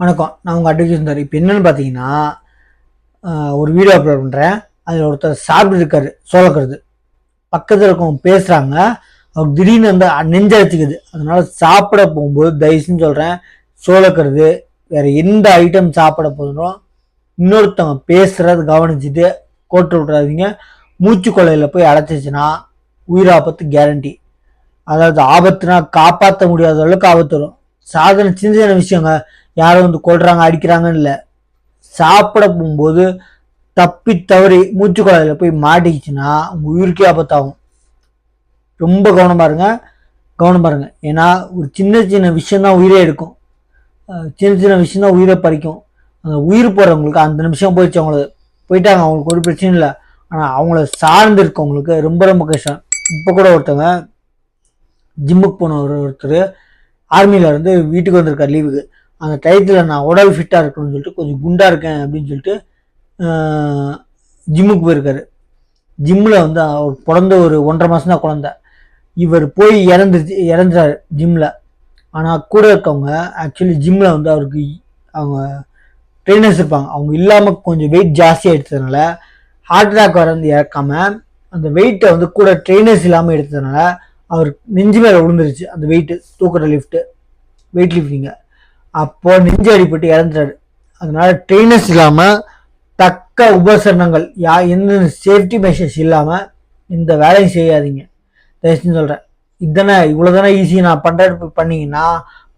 வணக்கம். நான் உங்கள் அட்வொகேட் சுந்தர். இப்போ என்னென்னு பார்த்தீங்கன்னா, ஒரு வீடியோ அப்லோட் பண்ணுறேன். அதில் ஒருத்தர் சாப்பிட்டு இருக்காரு சோளக்கருது. பக்கத்தில் இருக்கவங்க பேசுகிறாங்க. அவருக்கு திடீர்னு வந்து நெஞ்சடிச்சிக்குது. அதனால் சாப்பிட போகும்போது தயவுசெய்து சொல்கிறேன், சோளக்கருது வேறு எந்த ஐட்டம் சாப்பிட போதுனோ இன்னொருத்தவங்க பேசுகிறத கவனிச்சுட்டு கோட்டு விட்றாதீங்க. மூச்சு கொள்ளையில் போய் அடைச்சிச்சுன்னா உயிராபத்து கேரண்டி. அதாவது ஆபத்துனா காப்பாற்ற முடியாத அளவுக்கு ஆபத்து வரும். சாதாரண சின்ன சின்ன விஷயங்க, யாரும் வந்து கொள்றாங்க அடிக்கிறாங்கன்னு இல்லை. சாப்பிட போகும்போது தப்பி தவறி மூச்சு குழாயில போய் மாட்டிக்கிச்சுன்னா உங்க உயிருக்கே ஆபத்தாகும். ரொம்ப கவனமா இருங்க. ஏன்னா ஒரு சின்ன சின்ன விஷயம்தான் உயிரே எடுக்கும். சின்ன சின்ன விஷயம் தான் உயிரை பறிக்கும். அந்த உயிர் போறவங்களுக்கு அந்த நிமிஷம் போயிடுச்சு, அவங்களுக்கு போயிட்டாங்க, அவங்களுக்கு ஒரு பிரச்சனையும் இல்லை. ஆனால் அவங்கள சார்ந்து இருக்கவங்களுக்கு ரொம்ப ரொம்ப கஷ்டம். இப்போ கூட ஒருத்தவங்க ஜிம்முக்கு போன ஒருத்தர் ஆர்மியில இருந்து வீட்டுக்கு வந்திருக்கார் லீவுக்கு. அந்த டயத்தில் நான் உடல் ஃபிட்டாக இருக்கணும்னு சொல்லிட்டு கொஞ்சம் குண்டாக இருக்கேன் அப்படின்னு சொல்லிட்டு ஜிம்முக்கு போயிருக்காரு. ஜிம்மில் வந்து அவர் பிறந்த ஒரு 1.5 மாதம் தான் குழந்தை. இவர் போய் இறந்துறாரு ஜிம்மில். ஆனால் கூட இருக்கவங்க ஆக்சுவலி ஜிம்மில் வந்து அவருக்கு அவங்க ட்ரெயினர்ஸ் இருப்பாங்க. அவங்க இல்லாமல் கொஞ்சம் வெயிட் ஜாஸ்தியாக எடுத்ததுனால ஹார்ட் அட்டாக் வர வந்து இறக்காம அந்த வெயிட்டை வந்து கூட ட்ரெயினர்ஸ் இல்லாமல் எடுத்ததுனால அவர் நெஞ்சு மேலே விழுந்துருச்சு. அந்த வெயிட்டு தூக்குற வெயிட் லிஃப்டிங்க. அப்போ நெஞ்சு அடிப்பட்டு இறந்துட்டாரு. அதனால ட்ரெயினர்ஸ் இல்லாமல் தக்க உபகரணங்கள் எந்த சேஃப்டி மெஷர்ஸ் இல்லாமல் இந்த வேலையை செய்யாதீங்க. தயவுசெய்து சொல்கிறேன். இவ்வளோதானே ஈஸி நான் பண்ணுறது பண்ணிங்கன்னா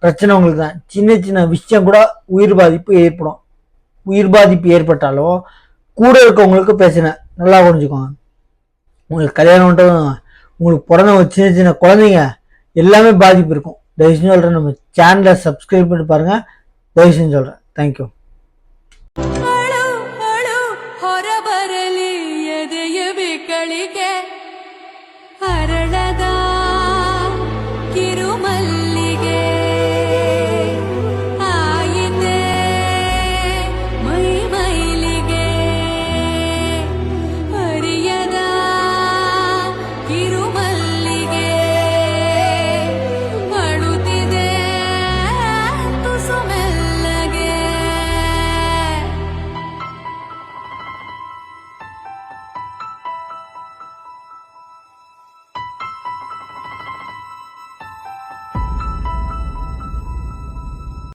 பிரச்சனை உங்களுக்கு தான். சின்ன சின்ன விஷயம் கூட உயிர் பாதிப்பு ஏற்படும். உயிர் பாதிப்பு ஏற்பட்டாலும் கூட இருக்கவங்களுக்கு பிரச்சனை. நல்லா புரிஞ்சுக்கோங்க. உங்களுக்கு கல்யாணம் பண்ணுறதும் உங்களுக்கு பிறந்த ஒரு சின்ன சின்ன குழந்தைங்க எல்லாமே பாதிப்பு இருக்கும். தயவுசெய்து சொல்கிறேன், நம்ம சேனலை சப்ஸ்கிரைப் பண்ணி பாருங்கள். தயவுசெய்து சொல்கிறேன். தேங்க்யூ. ಹೊರಬರಲಿ ಎದೆಯ ಬಿಕ್ಕಳಿಗೆ